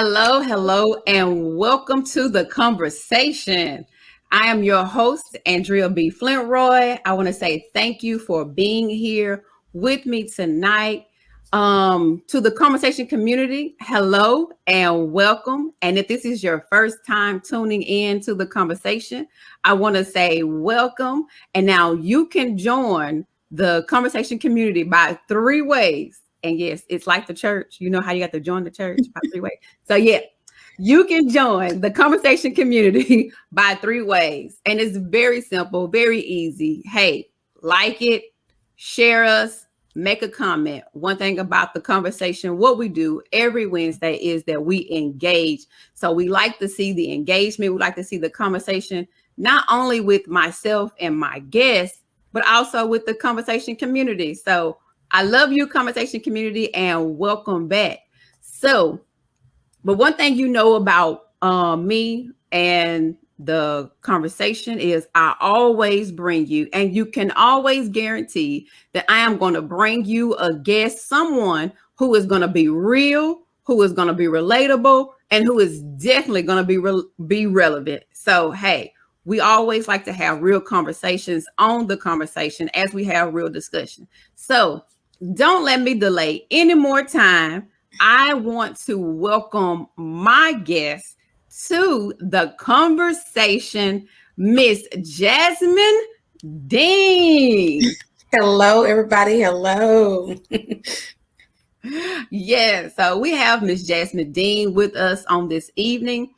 Hello, hello, and welcome to the conversation. I am your host, Andrea B. Flintroy. I want to say thank you for being here with me tonight. To the conversation community, hello and welcome. And if this is your first time tuning in to the conversation, I want to say welcome. And now you can join the conversation community by three ways. And yes, it's like the church. You know how you have to join the church by three ways. So yeah, you can join the conversation community by three ways. And it's very simple, very easy. Hey, like it, share us, make a comment. One thing about the conversation, what we do every Wednesday is that we engage. So we like to see the engagement. We like to see the conversation, not only with myself and my guests, but also with the conversation community. So I love you, conversation community, and welcome back. So, but one thing you know about me and the conversation is I always bring you, and you can always guarantee that I am going to bring you a guest, someone who is going to be real, who is going to be relatable, and who is definitely going to be relevant. So, hey, we always like to have real conversations on the conversation as we have real discussion. So don't let me delay any more time. I want to welcome my guest to the conversation, Miss Jasmine Dean. Hello, everybody. Hello. Yeah, so we have Miss Jasmine Dean with us on this evening.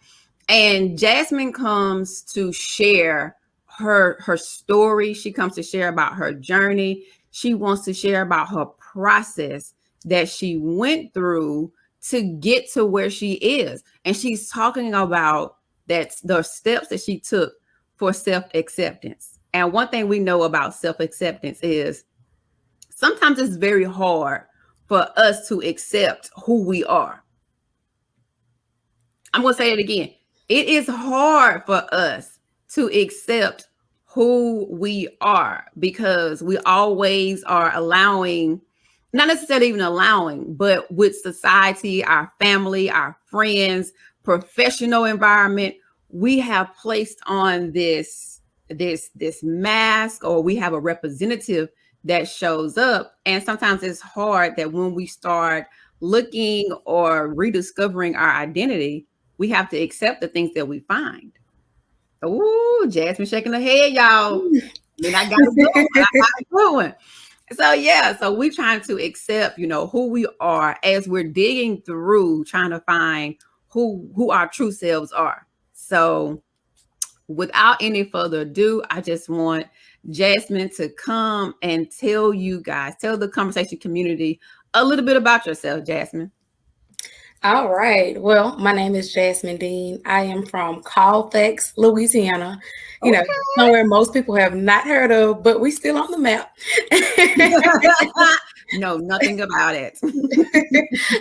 And Jasmine comes to share her story. She comes to share about her journey. She wants to share about her process that she went through to get to where she is. And she's talking about that the steps that she took for self-acceptance. And one thing we know about self-acceptance is sometimes it's very hard for us to accept who we are. I'm going to say it again. It is hard for us to accept who we are because we always are allowing, not necessarily even allowing, but with society, our family, our friends, professional environment, we have placed on this mask, or we have a representative that shows up. And sometimes it's hard that when we start looking or rediscovering our identity, we have to accept the things that we find. Oh, Jasmine shaking her head, y'all. I got it going. So yeah, so we're trying to accept, who we are as we're digging through, trying to find who our true selves are. So without any further ado, I just want Jasmine to come and tell the conversation community a little bit about yourself, Jasmine. All right. Well, my name is Jasmine Dean. I am from Colfax, Louisiana. Somewhere most people have not heard of, but we still on the map. No, nothing about it.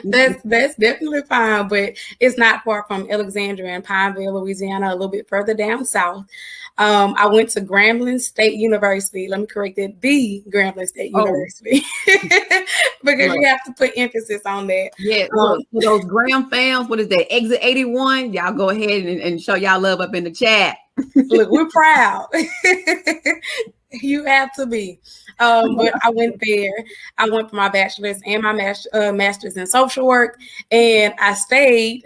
That's definitely fine, but it's not far from Alexandria and Pineville, Louisiana, a little bit further down south. I went to Grambling State University. Let me correct it, the Grambling State University, because you have to put emphasis on that. Yeah, for those Graham fans, what is that? Exit 81. Y'all go ahead and show y'all love up in the chat. Look, we're proud. You have to be. But I went there. I went for my bachelor's and my master's in social work. And I stayed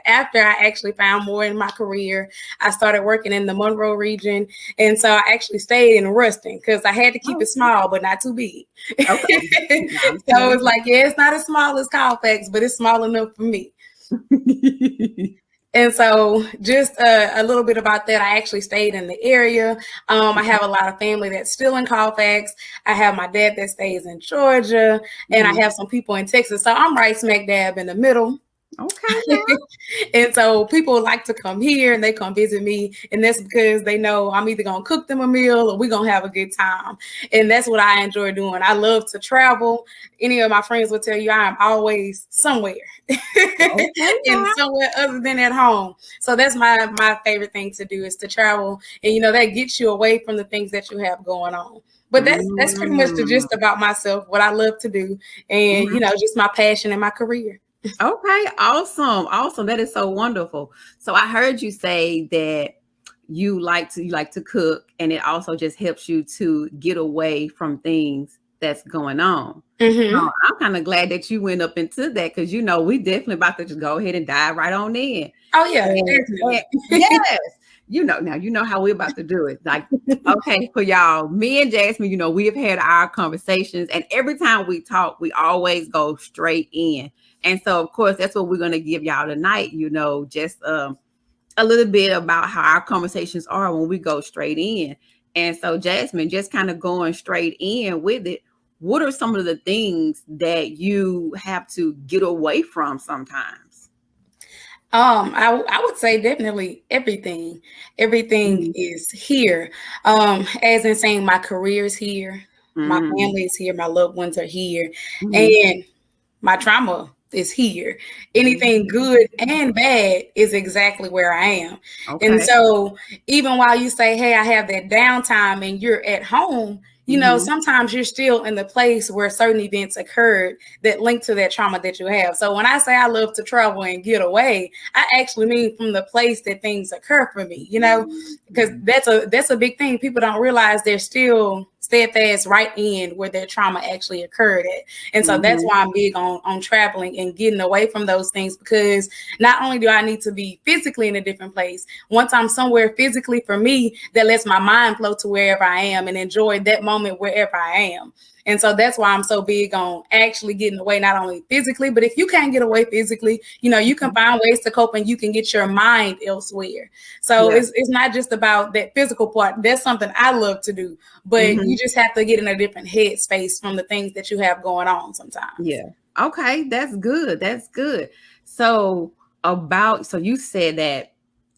after I actually found more in my career. I started working in the Monroe region. And so I actually stayed in Ruston because I had to keep it small, but not too big. Okay. So it's like, yeah, it's not as small as Colfax, but it's small enough for me. And so just a little bit about that. I actually stayed in the area. I have a lot of family that's still in Colfax. I have my dad that stays in Georgia, and I have some people in Texas. So I'm right smack dab in the middle. Okay. And so people like to come here and they come visit me. And that's because they know I'm either going to cook them a meal or we're going to have a good time. And that's what I enjoy doing. I love to travel. Any of my friends will tell you I am always somewhere and somewhere other than at home. So that's my favorite thing to do is to travel. And, that gets you away from the things that you have going on. But that's pretty much the gist about myself, what I love to do. And, just my passion and my career. Okay, awesome. That is so wonderful. So I heard you say that you like to cook, and it also just helps you to get away from things that's going on. Mm-hmm. I'm kind of glad that you went up into that, because we definitely about to just go ahead and dive right on in. Oh yeah, And definitely. yes, now you know how we're about to do it. Like, okay, for y'all, me and Jasmine, we have had our conversations, and every time we talk, we always go straight in. And so, of course, that's what we're going to give y'all tonight. Just a little bit about how our conversations are when we go straight in. And so, Jasmine, just kind of going straight in with it. What are some of the things that you have to get away from sometimes? I would say definitely everything. Everything Mm-hmm. is here. As in saying my career is here, my Mm-hmm. family is here, my loved ones are here, Mm-hmm. and my trauma is here. Anything Mm-hmm. good and bad is exactly where I am. And Okay. so even while you say, hey, I have that downtime and you're at home, Mm-hmm. sometimes you're still in the place where certain events occurred that link to that trauma that you have. So when I say I love to travel and get away, I actually mean from the place that things occur for me, because that's a big thing. People don't realize they're still steadfast right in where their trauma actually occurred at. And so that's Mm-hmm. why I'm big on traveling and getting away from those things, because not only do I need to be physically in a different place, once I'm somewhere physically, for me, that lets my mind flow to wherever I am and enjoy that moment wherever I am. And so that's why I'm so big on actually getting away, not only physically, but if you can't get away physically, you can find ways to cope and you can get your mind elsewhere. So Yeah. it's not just about that physical part. That's something I love to do, but Mm-hmm. you just have to get in a different headspace from the things that you have going on sometimes. Yeah. Okay, that's good. That's good. So so you said that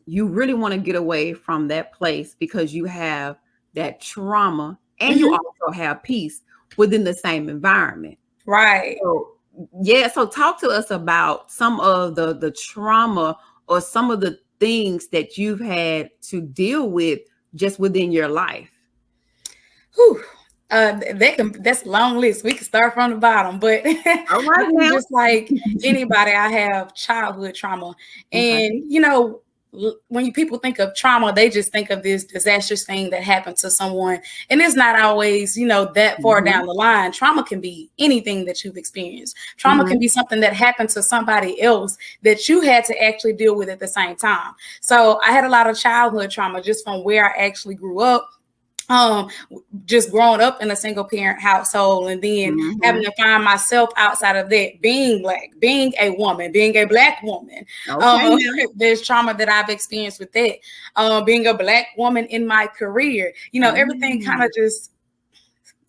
you really want to get away from that place because you have that trauma and you Hmm. also have peace within the same environment. Right. So yeah, so talk to us about some of the trauma or some of the things that you've had to deal with just within your life. Whew. That's a long list. We can start from the bottom, but All right now. just like anybody, I have childhood trauma. Okay. And when people think of trauma, they just think of this disastrous thing that happened to someone, and it's not always that far Mm-hmm. down the line. Trauma can be anything that you've experienced. Trauma can Mm-hmm. be something that happened to somebody else that you had to actually deal with at the same time. So I had a lot of childhood trauma just from where I actually grew up, um just growing up in a single parent household, and then having Mm-hmm. to find myself outside of that, being black, being a woman, being a black woman. Okay um now. there's trauma that I've experienced with that. Being a black woman in my career, everything kind Mm. of just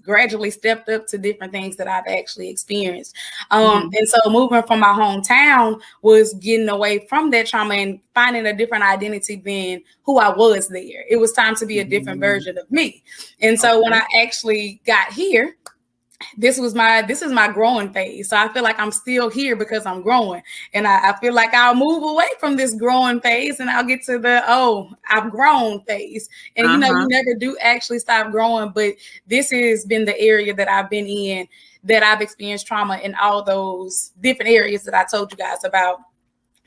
gradually stepped up to different things that I've actually experienced. Mhm. And so moving from my hometown was getting away from that trauma and finding a different identity than who I was there. It was time to be a different Mm. version of me. And so when Okay. I actually got here, this is my growing phase. So I feel like I'm still here because I'm growing. And I feel like I'll move away from this growing phase and I'll get to the I've grown phase. And you Uh-huh. never do actually stop growing, but this has been the area that I've been in, that I've experienced trauma in all those different areas that I told you guys about.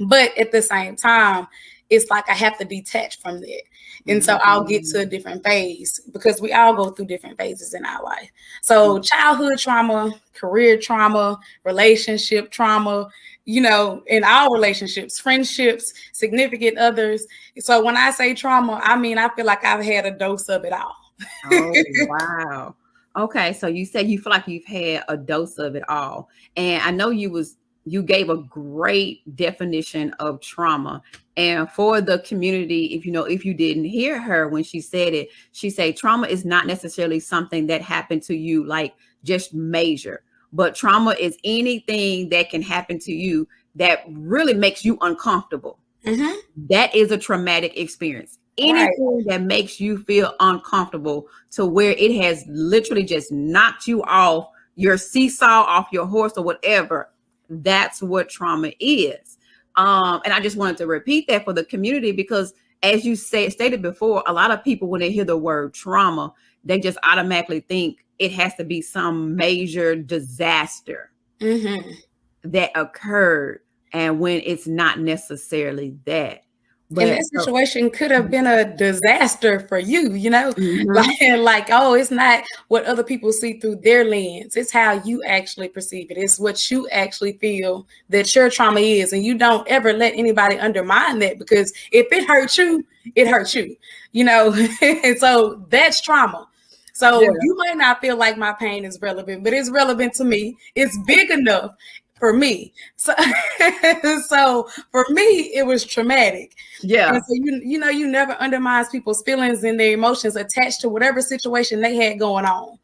But at the same time, it's like I have to detach from that. And so I'll get to a Mhm. different phase, because we all go through different phases in our life. So childhood trauma, career trauma, relationship trauma, in all relationships, friendships, significant others. So when I say trauma, I mean, I feel like I've had a dose of it all. Oh, wow. Okay, so you said you feel like you've had a dose of it all. And I know you gave a great definition of trauma. And for the community, if you didn't hear her when she said it, she said trauma is not necessarily something that happened to you like just major, but trauma is anything that can happen to you that really makes you uncomfortable. Mm-hmm. That is a traumatic experience. Right. Anything that makes you feel uncomfortable to where it has literally just knocked you off your seesaw, off your horse, or whatever, that's what trauma is. And I just wanted to repeat that for the community, because as you stated before, a lot of people, when they hear the word trauma, they just automatically think it has to be some major disaster. Mm-hmm. that occurred and when it's not necessarily that. And But that situation could have been a disaster for you, mhm. like, oh, it's not what other people see through their lens. It's how you actually perceive it. It's what you actually feel that your trauma is. And you don't ever let anybody undermine that, because if it hurts you, it hurts you, and so that's trauma. Yeah, So you might not feel like my pain is relevant, but it's relevant to me. It's big enough for me. So, so for me, it was traumatic. And yeah, so you never undermines people's feelings and their emotions attached to whatever situation they had going on.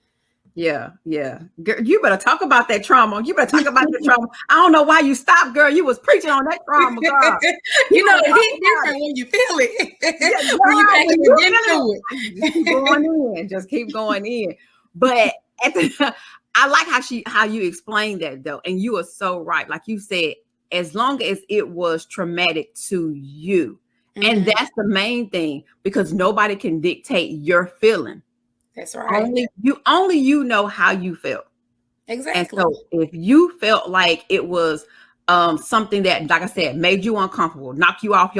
yeah, yeah. Girl, you better talk about that trauma. You better talk about the trauma. I don't know why you stopped, girl. You was preaching on that trauma, girl. You better It talk hit about different it. when you feel Yeah, it, when you've girl, when actually you been feel through it, just keep going in. Just keep going in. But at the, I like how you explained that though, and you are so right. Like you said, as long as it was traumatic to you, and it. that's the main thing, because nobody can dictate your feeling. That's right. Only you know how you felt. And Exactly. so if you felt like it was something that, like I said, made you uncomfortable, knocked you off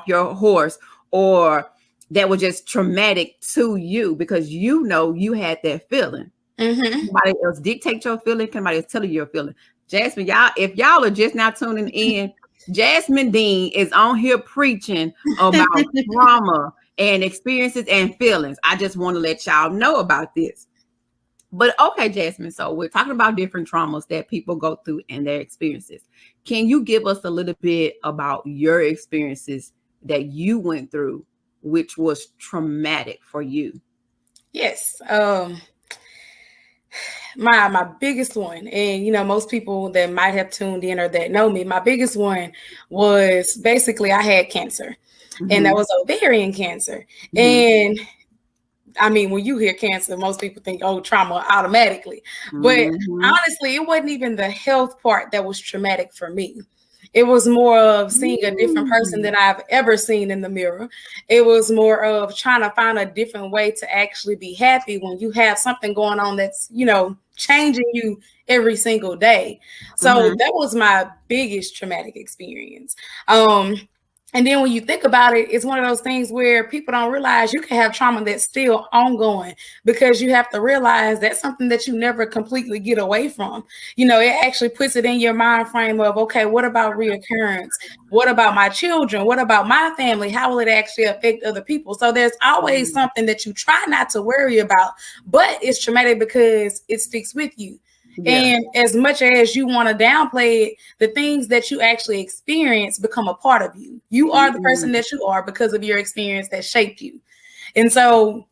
your horse, or that was just traumatic to you because you had that feeling. Mm-hmm. Somebody else dictate your feeling, somebody else tell you your feeling. Jasmine, y'all, if y'all are just now tuning in, Jasmine Dean is on here preaching about trauma and experiences and feelings. I just want to let y'all know about this. But okay, Jasmine, so we're talking about different traumas that people go through and their experiences. Can you give us a little bit about your experiences that you went through, which was traumatic for you? Yes. My biggest one, and most people that might have tuned in or that know me, my biggest one was basically I had cancer, and that Mm-hmm. was ovarian cancer. Mm-hmm. And I mean, when you hear cancer, most people think, oh, trauma automatically. But Mm-hmm. honestly, it wasn't even the health part that was traumatic for me. It was more of seeing a different person Mm-hmm. than I've ever seen in the mirror. It was more of trying to find a different way to actually be happy when you have something going on that's, changing you every single day. So Mm-hmm. that was my biggest traumatic experience. Um, and then when you think about it, it's one of those things where people don't realize you can have trauma that's still ongoing, because you have to realize that's something that you never completely get away from. It actually puts it in your mind frame of, okay, what about reoccurrence? What about my children? What about my family? How will it actually affect other people? So there's always something that you try not to worry about, but it's traumatic because it sticks with you. Yeah. And as much as you want to downplay it, the things that you actually experience become a part of you. You are the person Mm-hmm. that you are because of your experience that shaped you. And so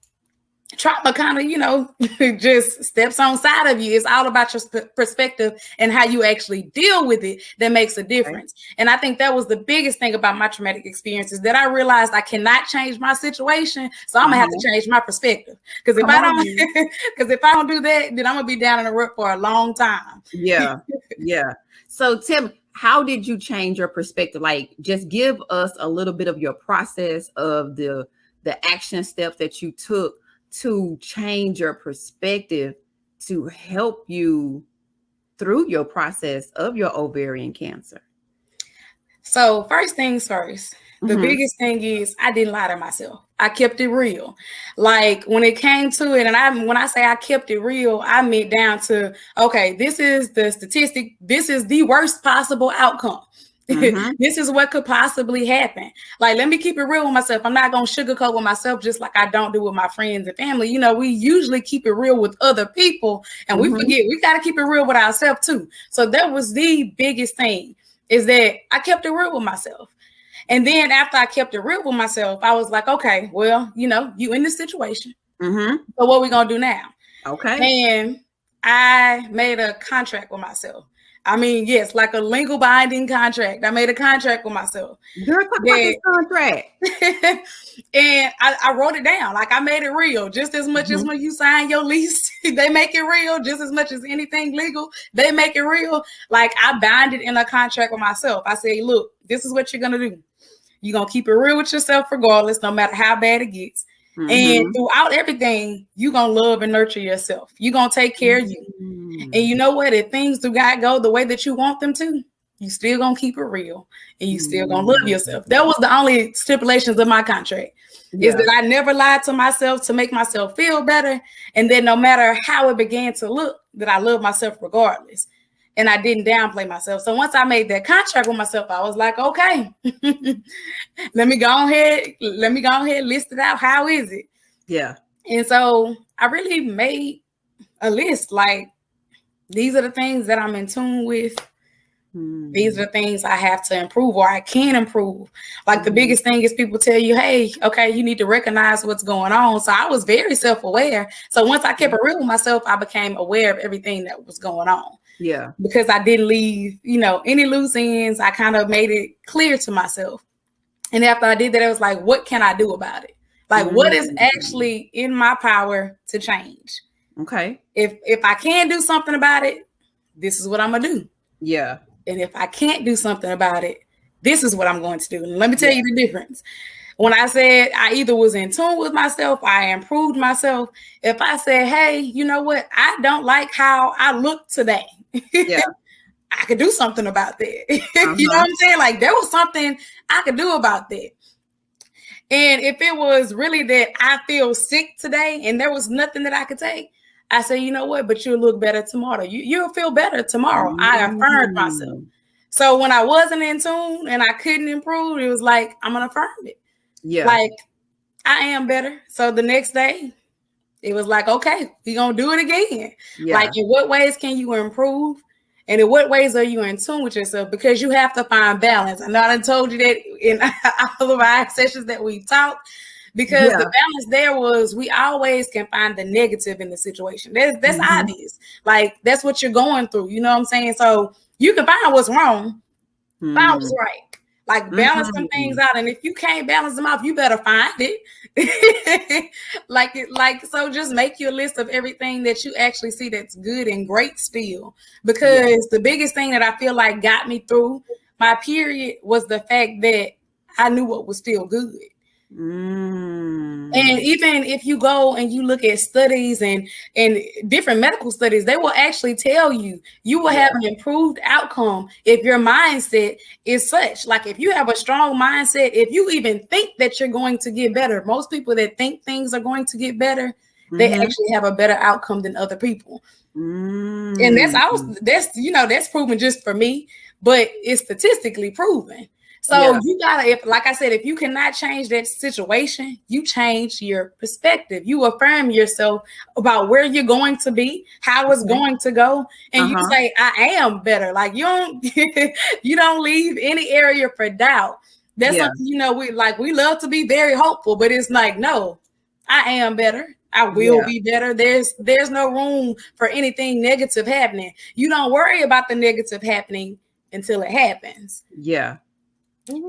trauma kind of, just steps on side of you. It's all about your perspective and how you actually deal with it that makes a Okay. difference. And I think that was the biggest thing about my traumatic experiences, that I realized I cannot change my situation. So I'm gonna have Uh-huh. to change my perspective. Because if Come I on, don't, man. because if I don't do that, then I'm gonna be down in the rut for a long time. Yeah. Yeah. So Tim, how did you change your perspective? Like just give us a little bit of your process of the action steps that you took to change your perspective to help you through your process of your ovarian cancer. So first things first, the Mm-hmm. biggest thing is I didn't lie to myself. I kept it real. Like when it came to it, and when I say I kept it real, I meant down to, okay, this is the statistic. This is the worst possible outcome. Mm-hmm. This is what could possibly happen. Like, let me keep it real with myself. I'm not going to sugarcoat with myself, just like I don't do with my friends and family. We usually keep it real with other people, and we Mm-hmm. forget we got to keep it real with ourselves too. So that was the biggest thing, is that I kept it real with myself. And then after I kept it real with myself, I was like, okay, well, you in this situation. Mm-hmm. So what we going to do now? Okay. And I made a contract with myself. I mean, yes, like a legal binding contract. I made a contract with myself. Girl, talk about this That contract. and I wrote it down. Like I made it real, just as much as Mm-hmm. when you sign your lease, they make it real. Just as much as anything legal, they make it real. Like I bound it in a contract with myself. I say, look, this is what you're gonna do. You're gonna keep it real with yourself regardless, no matter how bad it gets. And Mm-hmm. throughout everything, you're going to love and nurture yourself. You're going to take care of you. Mm-hmm. And you know what? If things do not go the way that you want them to, you still going to keep it real and you still going to love yourself. That was the only stipulations of my contract. Is that I never lied to myself to make myself feel better. And then no matter how it began to look, that I love myself regardless. And I didn't downplay myself. So once I made that contract with myself, I was like, okay, let me go ahead, list it out. How is it? Yeah. And so I really made a list. Like, these are the things that I'm in tune with. These are the things I have to improve or I can improve. Like the biggest thing is people tell you, hey, okay, you need to recognize what's going on. So I was very self-aware. So once I kept it real with myself, I became aware of everything that was going on. Yeah. Because I didn't leave, any loose ends. I kind of made it clear to myself. And after I did that, I was like, what can I do about it? Like, what is actually in my power to change? Okay. If I can do something about it, this is what I'm going to do. Yeah. And if I can't do something about it, this is what I'm going to do. And let me tell you the difference. When I said I either was in tune with myself, I improved myself. If I said, hey, you know what? I don't like how I look today. Yeah. I could do something about that. You know what I'm saying? Like, there was something I could do about that. And if it was really that I feel sick today and there was nothing that I could take, I say, you know what, but you'll look better tomorrow. You'll feel better tomorrow. I affirmed myself. So when I wasn't in tune and I couldn't improve, it was like, I'm going to affirm it. Yeah. Like, I am better. So the next day, it was like, okay, we're going to do it again. Yeah. Like, in what ways can you improve? And in what ways are you in tune with yourself? Because you have to find balance. I know I told you that in all of our sessions that we've talked. Because the balance there was, we always can find the negative in the situation. That's obvious. Like, that's what you're going through. You know what I'm saying? So you can find what's wrong, find what's right. Like, balance some things out. And if you can't balance them out, you better find it. So just make you a list of everything that you actually see that's good and great still. Because the biggest thing that I feel like got me through my period was the fact that I knew what was still good. And even if you go and you look at studies and different medical studies, they will actually tell you will have an improved outcome if your mindset is such. Like, if you have a strong mindset, if you even think that you're going to get better, most people that think things are going to get better, they actually have a better outcome than other people. And that's proven just for me, but it's statistically proven. So you gotta, like I said, if you cannot change that situation, you change your perspective. You affirm yourself about where you're going to be, how it's going to go, and you say, "I am better." Like, you don't leave any area for doubt. That's something we love to be very hopeful, but it's like, no, I am better. I will be better. There's no room for anything negative happening. You don't worry about the negative happening until it happens. Yeah. And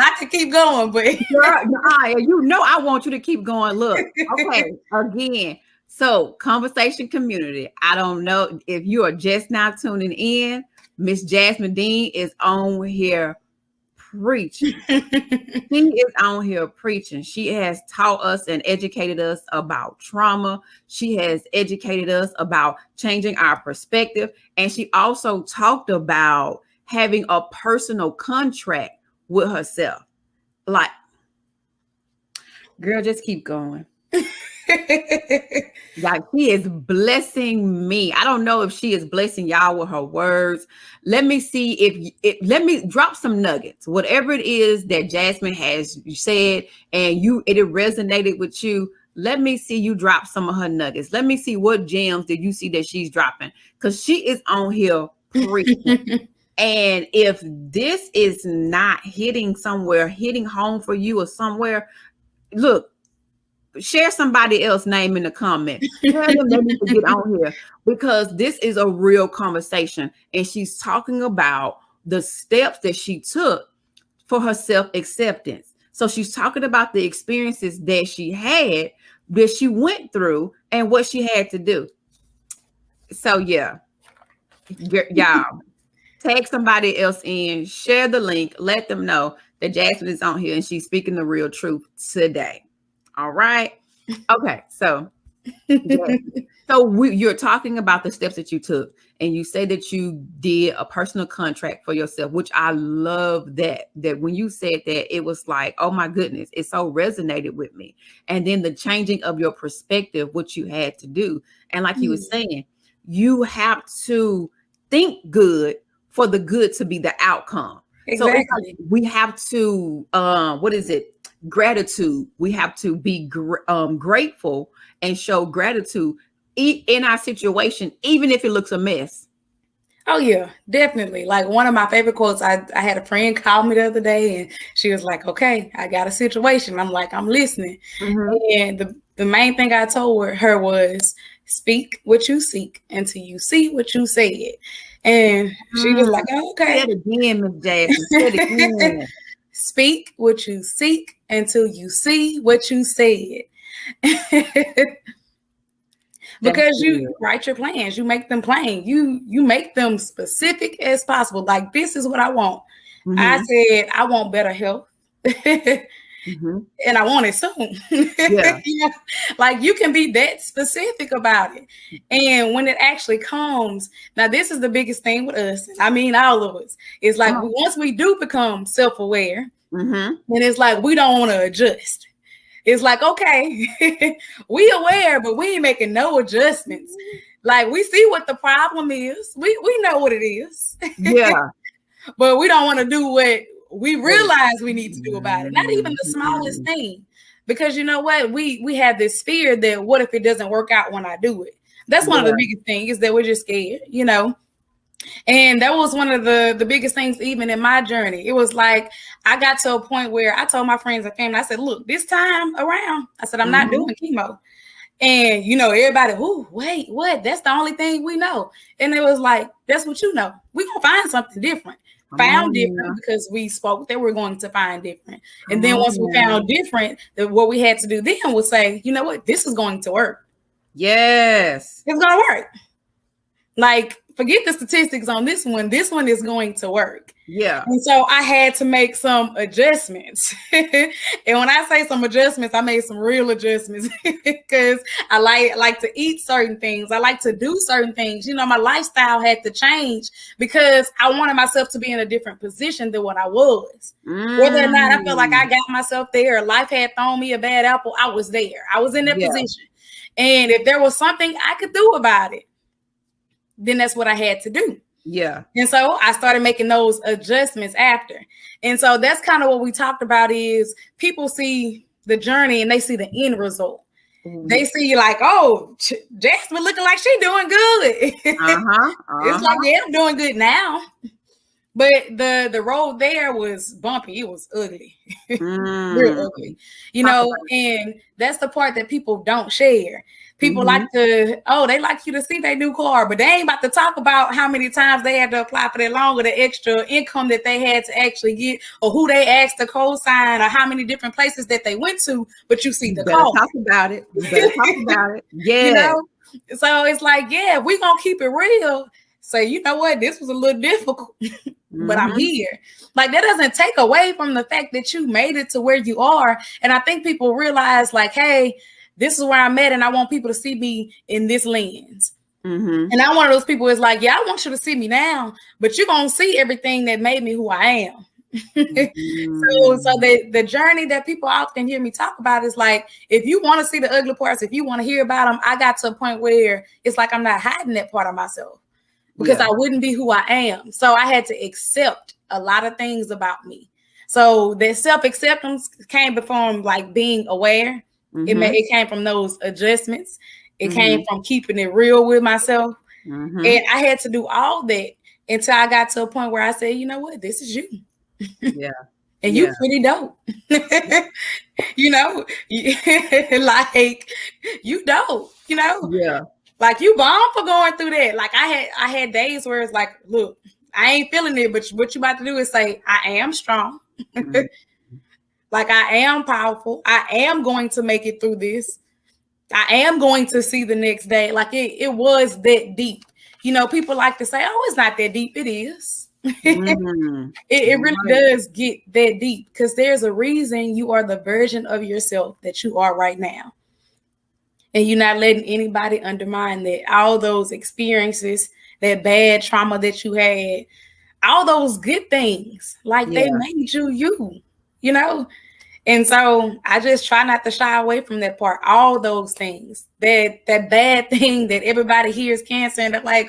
I can keep going, but I want you to keep going. Look, okay, again. So, conversation community. I don't know if you are just now tuning in. Miss Jasmine Dean is on here preaching. She is on here preaching. She has taught us and educated us about trauma. She has educated us about changing our perspective, and she also talked about having a personal contract with herself. Like, girl, just keep going. Like, she is blessing me. I don't know if she is blessing y'all with her words. Let me see let me drop some nuggets. Whatever it is that Jasmine has said and it resonated with you, let me see you drop some of her nuggets. Let me see what gems did you see that she's dropping, because she is on here preaching. And if this is not hitting home for you or somewhere, look, share somebody else's name in the comments. Tell them they need to get on here, because this is a real conversation. And she's talking about the steps that she took for her self-acceptance. So she's talking about the experiences that she had, that she went through, and what she had to do. So yeah, y'all. Tag somebody else in, share the link, let them know. that Jasmine is on here and she's speaking the real truth today. All right. Okay. So, you're talking about the steps that you took, and you say that you did a personal contract for yourself, which I love that when you said that, it was like, oh my goodness, it so resonated with me. And then the changing of your perspective, what you had to do. And like you were saying, you have to think good for the good to be the outcome. Exactly. So it's like we have to, gratitude. We have to be grateful and show gratitude in our situation, even if it looks a mess. Oh yeah, definitely. Like one of my favorite quotes, I had a friend call me the other day and she was like, okay, I got a situation. I'm like, I'm listening. And the main thing I told her was, speak what you seek until you see what you said. And she was like, oh, okay. Say it again, Ms. Jasmine. Say it again. Speak what you seek until you see what you said. Because you write your plans, you make them plain, you make them specific as possible. Like, this is what I want. I said, I want better health. And I want it soon. Yeah. You know, like, you can be that specific about it. And when it actually comes, now this is the biggest thing with us. I mean, all of us. It's like once we do become self-aware, then it's like we don't want to adjust. It's like, okay, we aware, but we ain't making no adjustments. Like, we see what the problem is. We know what it is. Yeah. But we don't want to do what we realize we need to do about it. Not even the smallest thing. Because you know what? We have this fear that what if it doesn't work out when I do it? That's one of the biggest things, is that we're just scared, you know? And that was one of the biggest things, even in my journey. It was like, I got to a point where I told my friends and family, I said, look, this time around, I said, I'm not doing chemo. And, you know, everybody, ooh, wait, what? That's the only thing we know. And it was like, that's what you know. We're going to find something different. Found different because we spoke that we're going to find different. And then once we found different, what we had to do then was say, you know what? This is going to work. Yes. It's going to work. Like, forget the statistics on this one. This one is going to work. Yeah. And so I had to make some adjustments. And when I say some adjustments, I made some real adjustments because I like to eat certain things. I like to do certain things. You know, my lifestyle had to change because I wanted myself to be in a different position than what I was. Whether or not I felt like I got myself there, life had thrown me a bad apple, I was there. I was in that position. And if there was something I could do about it, then that's what I had to do. Yeah. And so I started making those adjustments after. And so that's kind of what we talked about, is people see the journey and they see the end result. They see like, oh, Jasmine looking like she doing good. It's like, yeah, I'm doing good now. But the road there was bumpy. It was ugly. Real ugly. You know, and that's the part that people don't share. People like to, they like you to see their new car, but they ain't about to talk about how many times they had to apply for that loan, or the extra income that they had to actually get, or who they asked to co-sign, or how many different places that they went to. But you see the car. Talk about it. You better talk about it. Yeah. You know? So it's like, yeah, we're going to keep it real. Say, you know what? This was a little difficult, but I'm here. Like, that doesn't take away from the fact that you made it to where you are. And I think people realize, like, hey, this is where I'm at, and I want people to see me in this lens. And I'm one of those people who's like, yeah, I want you to see me now, but you're going to see everything that made me who I am. So the journey that people often hear me talk about is like, if you want to see the ugly parts, if you want to hear about them, I got to a point where it's like I'm not hiding that part of myself, because I wouldn't be who I am. So I had to accept a lot of things about me. So that self-acceptance came from like being aware. It came from those adjustments. It came from keeping it real with myself. And I had to do all that until I got to a point where I said, you know what, this is you. Yeah. And you pretty dope. You know, like, you dope, you know? Yeah. Like, you bomb for going through that. Like, I had days where it's like, look, I ain't feeling it, but what you about to do is say, I am strong. Like, I am powerful. I am going to make it through this. I am going to see the next day. Like, it was that deep. You know, people like to say, oh, it's not that deep. It is. Mm. It really Right. does get that deep, because there's a reason you are the version of yourself that you are right now. And you're not letting anybody undermine that. All those experiences, that bad trauma that you had, all those good things, like they Yeah. made you know? And so I just try not to shy away from that part. All those things, that bad thing that everybody hears cancer and they're like,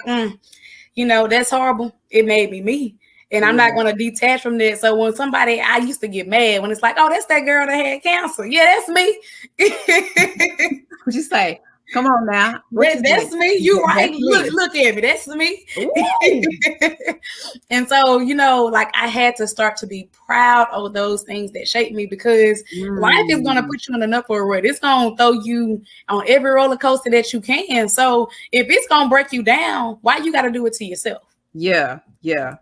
that's horrible. It made me. And I'm not Yeah. going to detach from that. So when I used to get mad when it's like, oh, that's that girl that had cancer. Yeah, that's me. What you say? Come on now. What you say? That's me. You right. That's me. Look at me. That's me. Ooh. And so, like I had to start to be proud of those things that shaped me, because life is going to put you in an upward rut. It's going to throw you on every roller coaster that you can. So if it's going to break you down, why you got to do it to yourself? Yeah. Yeah.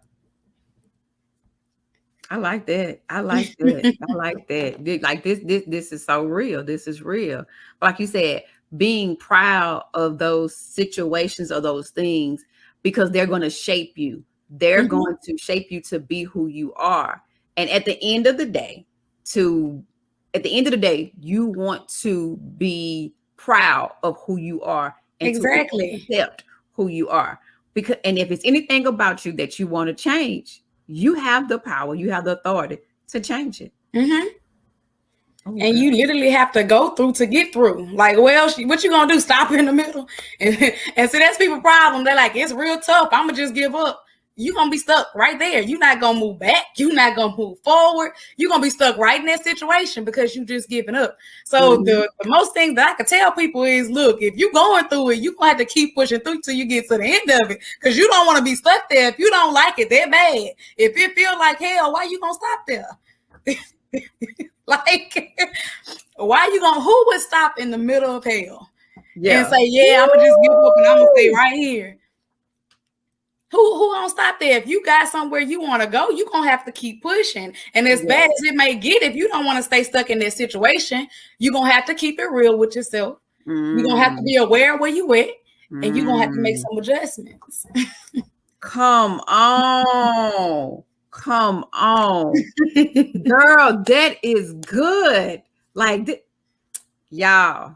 I like that. I like that. I like that. Like this is so real. This is real. Like you said, being proud of those situations or those things, because they're going to shape you. They're going to shape you to be who you are. And at the end of the day, you want to be proud of who you are and to Exactly. accept who you are. And if it's anything about you that you want to change, you have the power, you have the authority to change it. Oh, And you literally have to go through to get through. Like, well, what you gonna do? Stop in the middle? And see, that's people's problem. They're like, it's real tough. I'm gonna just give up. You're gonna be stuck right there. You're not gonna move back. You're not gonna move forward. You're gonna be stuck right in that situation because you just giving up. So the most thing that I can tell people is, look, if you're going through it, you're gonna have to keep pushing through till you get to the end of it, because you don't want to be stuck there. If you don't like it that bad, if it feels like hell, why you gonna stop there? Like, who would stop in the middle of hell and say, yeah, I'm gonna just give up and I'm gonna stay right here? Who gonna stop there? If you got somewhere you want to go, you're gonna have to keep pushing. And as bad as it may get, if you don't want to stay stuck in that situation, you're gonna have to keep it real with yourself. You're gonna have to be aware of where you at, and you're gonna have to make some adjustments. Come on. Come on. Girl, that is good. Like, y'all,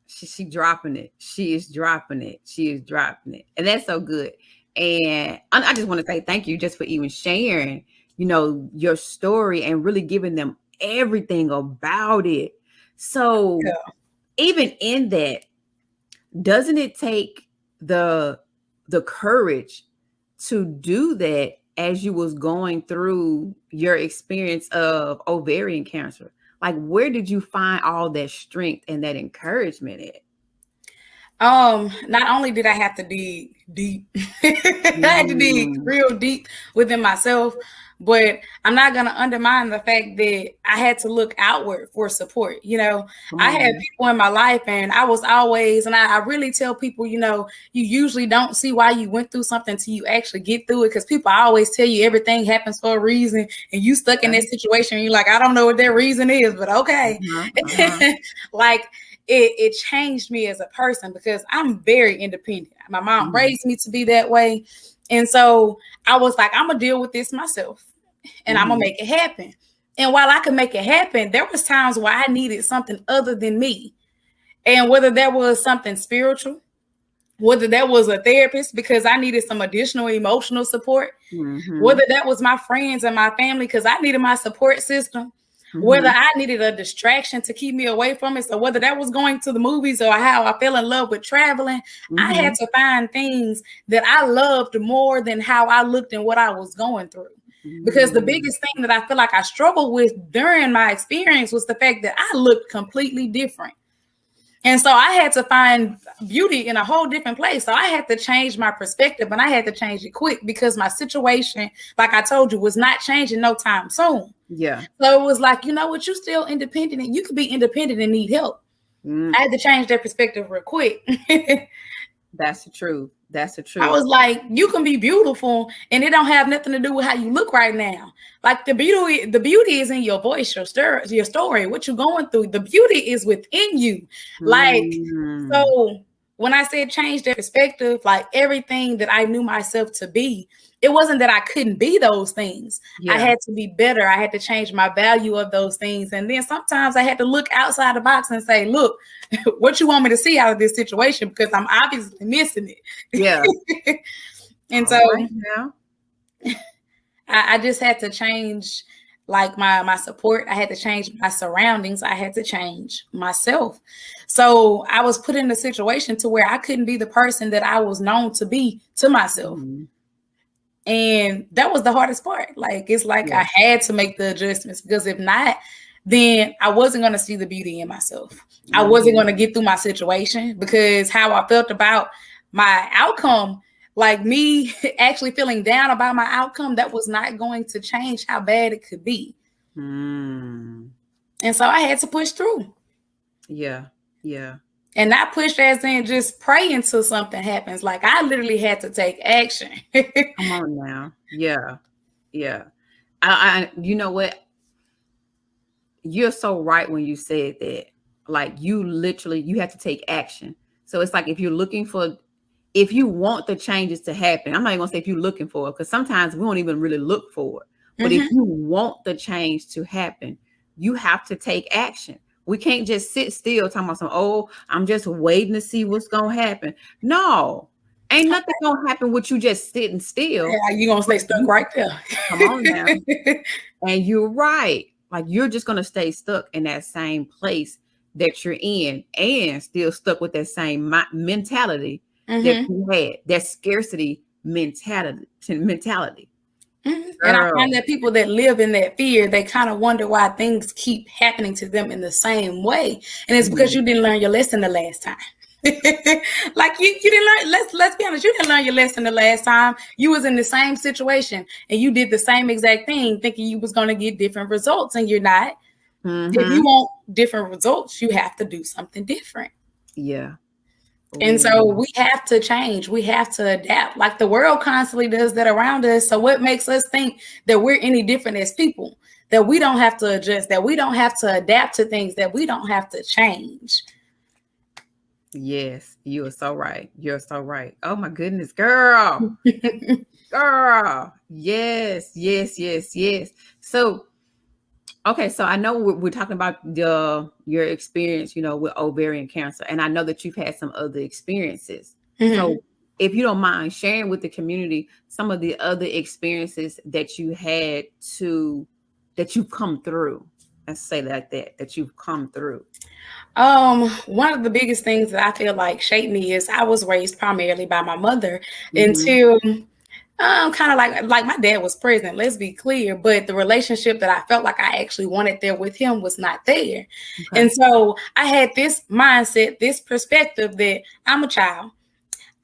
she dropping it. She is dropping it. She is dropping it. And that's so good. And I just want to say thank you just for even sharing, your story and really giving them everything about it. So even in that, doesn't it take the courage to do that as you was going through your experience of ovarian cancer? Like, where did you find all that strength and that encouragement at? Not only did I have to dig deep, I had to dig real deep within myself, but I'm not going to undermine the fact that I had to look outward for support. I had people in my life, and I was always, and I really tell people, you usually don't see why you went through something till you actually get through it, because people always tell you everything happens for a reason, and you stuck in that situation, and you're like, I don't know what that reason is, but okay. Like, it changed me as a person, because I'm very independent. My mom raised me to be that way. And so I was like, I'm going to deal with this myself, and I'm going to make it happen. And while I could make it happen, there was times where I needed something other than me. And whether that was something spiritual, whether that was a therapist because I needed some additional emotional support, whether that was my friends and my family because I needed my support system, whether I needed a distraction to keep me away from it. So whether that was going to the movies or how I fell in love with traveling, I had to find things that I loved more than how I looked and what I was going through. Because the biggest thing that I feel like I struggled with during my experience was the fact that I looked completely different. And so I had to find beauty in a whole different place. So I had to change my perspective, and I had to change it quick because my situation, like I told you, was not changing no time soon. Yeah. So it was like, you know what, you still independent, and you could be independent and need help. I had to change that perspective real quick. That's the truth. That's the truth. I was like, you can be beautiful, and it don't have nothing to do with how you look right now. Like the beauty is in your voice, your story, what you're going through. The beauty is within you. Like, so when I said change that perspective, like everything that I knew myself to be it wasn't that I couldn't be those things. Yeah. I had to be better. I had to change my value of those things. And then sometimes I had to look outside the box and say, look, what you want me to see out of this situation? Because I'm obviously missing it. Yeah. And All so right now. I just had to change like my support. I had to change my surroundings. I had to change myself. So I was put in a situation to where I couldn't be the person that I was known to be to myself. Mm-hmm. And that was the hardest part. Like, it's like Yeah. I had to make the adjustments, because if not, then I wasn't going to see the beauty in myself. Mm-hmm. I wasn't going to get through my situation, because how I felt about my outcome, like me actually feeling down about my outcome, that was not going to change how bad it could be. Mm. And so I had to push through. Yeah. Yeah. And not push as in just pray until something happens. Like, I literally had to take action. Come on now. Yeah. Yeah. I you know what? You're so right when you said that. Like, you have to take action. So it's like, if you want the changes to happen, I'm not even gonna say if you're looking for it, because sometimes we don't even really look for it. But Mm-hmm. if you want the change to happen, you have to take action. We can't just sit still talking about I'm just waiting to see what's gonna happen. No, ain't nothing gonna happen with you just sitting still. Yeah, you're gonna stay stuck right there. Come on now. And you're right. Like, you're just gonna stay stuck in that same place that you're in, and still stuck with that same mentality that you had, that scarcity mentality. Mm-hmm. And I find that people that live in that fear, they kind of wonder why things keep happening to them in the same way. And it's because you didn't learn your lesson the last time. Like, you didn't learn, let's be honest, you didn't learn your lesson the last time. You was in the same situation and you did the same exact thing, thinking you was going to get different results, and you're not. Mm-hmm. If you want different results, you have to do something different. Yeah. And so we have to change. We have to adapt. Like, the world constantly does that around us. So what makes us think that we're any different as people, that we don't have to adjust, that we don't have to adapt to things, that we don't have to change? Yes, you are so right. You're so right. Oh my goodness, girl. Girl. Yes. So, okay, so I know we're talking about your experience, with ovarian cancer, and I know that you've had some other experiences. Mm-hmm. So, if you don't mind sharing with the community some of the other experiences that you had that you've come through. Let's say that you've come through. One of the biggest things that I feel like shaped me is I was raised primarily by my mother. Mm-hmm. Until kind of like my dad was present, let's be clear, but the relationship that I felt like I actually wanted there with him was not there. Okay. And so I had this mindset, this perspective that I'm a child.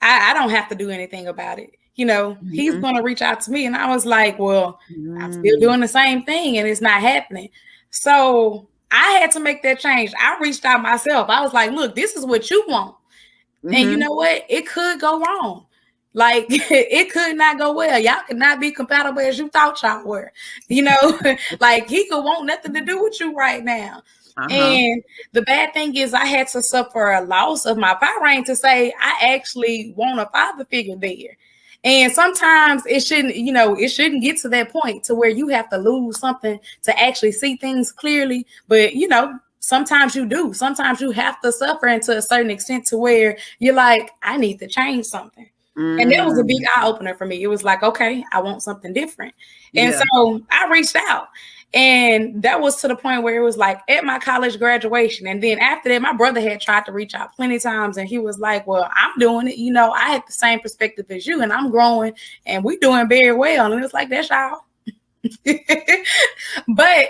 I don't have to do anything about it. Mm-hmm. He's going to reach out to me. And I was like, well, I'm still doing the same thing and it's not happening. So I had to make that change. I reached out myself. I was like, look, this is what you want. Mm-hmm. And you know what? It could go wrong. Like, it could not go well. Y'all could not be compatible as you thought y'all were. Like, he could want nothing to do with you right now. Uh-huh. And the bad thing is I had to suffer a loss of my parent to say I actually want a father figure there. And sometimes it shouldn't get to that point to where you have to lose something to actually see things clearly. But, sometimes you do. Sometimes you have to suffer to a certain extent to where you're like, I need to change something. Mm. And that was a big eye opener for me. It was like, okay, I want something different. And so I reached out. And that was to the point where it was like at my college graduation. And then after that, my brother had tried to reach out plenty of times. And he was like, well, I'm doing it. I had the same perspective as you and I'm growing and we doing very well. And it was like, that's y'all. But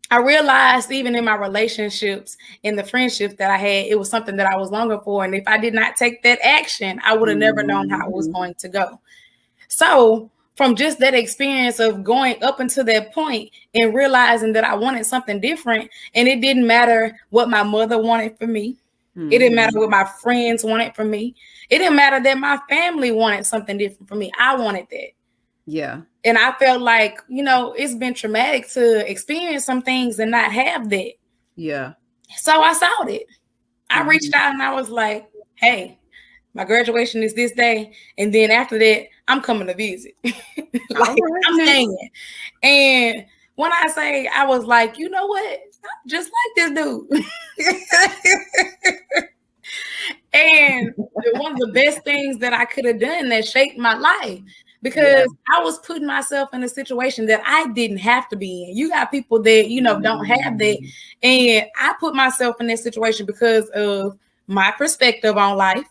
I realized even in my relationships, in the friendships that I had, it was something that I was longing for. And if I did not take that action, I would have never known how it was going to go. So from just that experience of going up until that point and realizing that I wanted something different, and it didn't matter what my mother wanted for me. Mm-hmm. It didn't matter what my friends wanted from me. It didn't matter that my family wanted something different from me. I wanted that. Yeah. And I felt like, it's been traumatic to experience some things and not have that. Yeah. So I sought it. I reached out and I was like, hey, my graduation is this day. And then after that, I'm coming to visit. All Like, right I'm now. staying. And when I say, I was like, you know what? I'm just like this dude. And one of the best things that I could have done that shaped my life, because I was putting myself in a situation that I didn't have to be in. You got people that, you know, don't have that. And I put myself in that situation because of my perspective on life.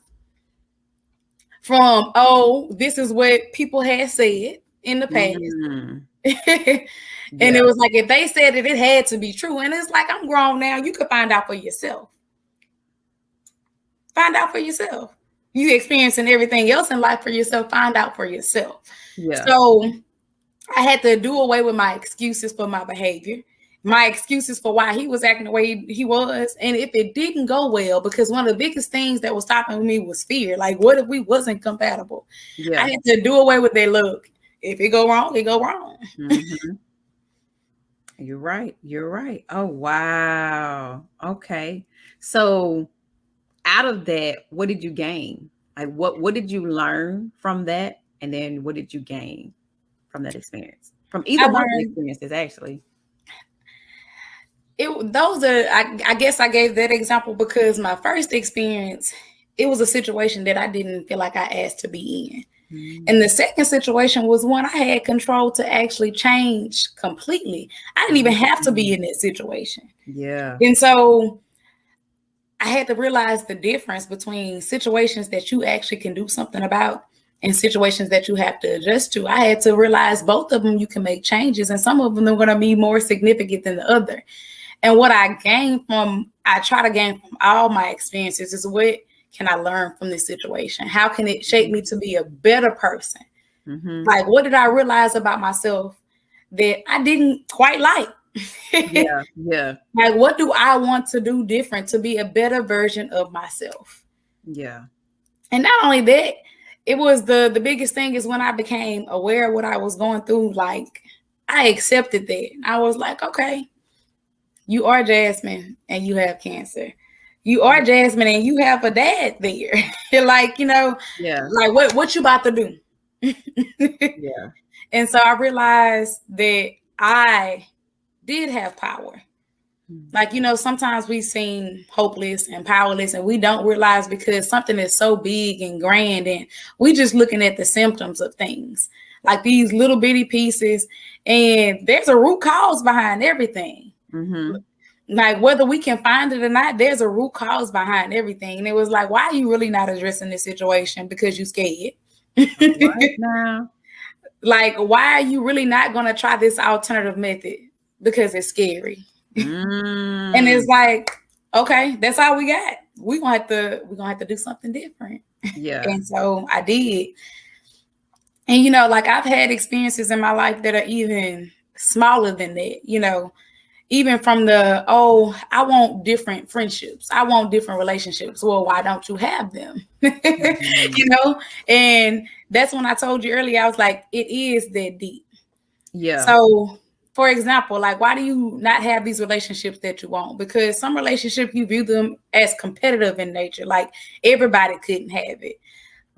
From, oh, this is what people had said in the past. And it was like, if they said it, it had to be true. And it's like, I'm grown now. You could find out for yourself. Find out for yourself. You experiencing everything else in life for yourself. Find out for yourself. So I had to do away with my excuses for my behavior, my excuses for why he was acting the way he was. And if it didn't go well, because one of the biggest things that was stopping me was fear. Like, what if we wasn't compatible? I had to do away with that look. If it go wrong, it go wrong. You're right. You're right. Oh, wow. Okay. So out of that, what did you gain? Like, what did you learn from that? And then what did you gain from that experience? From either one of the experiences, actually. I guess I gave that example because my first experience, it was a situation that I didn't feel like I asked to be in. And the second situation was one I had control to actually change completely. I didn't even have to be in that situation. And so I had to realize the difference between situations that you actually can do something about and situations that you have to adjust to. I had to realize both of them you can make changes, and some of them are going to be more significant than the other. And what I try to gain from all my experiences is, what can I learn from this situation? How can it shape me to be a better person? Like, what did I realize about myself that I didn't quite like? Like, what do I want to do different to be a better version of myself? And not only that, it was the biggest thing is when I became aware of what I was going through. Like, I accepted that. I was like, okay, you are Jasmine and you have cancer. You are Jasmine and you have a dad there. Like, you know, like what you about to do? And so I realized that I did have power. Like, you know, sometimes we seem hopeless and powerless, and we don't realize because something is so big and grand, and we just looking at the symptoms of things, like these little bitty pieces, and there's a root cause behind everything. Like, whether we can find it or not, there's a root cause behind everything. And it was like, why are you really not addressing this situation? Because you scared. Now. Like, why are you really not going to try this alternative method? Because it's scary. And it's like, okay, that's all we got. We're gonna have to do something different. And so I did. And, you know, like, I've had experiences in my life that are even smaller than that, you know, even from I want different friendships. I want different relationships. Well, why don't you have them? You know? And that's when I told you earlier, I was like, it is that deep. So, for example, like, why do you not have these relationships that you want? Because some relationships, you view them as competitive in nature. Like, everybody couldn't have it.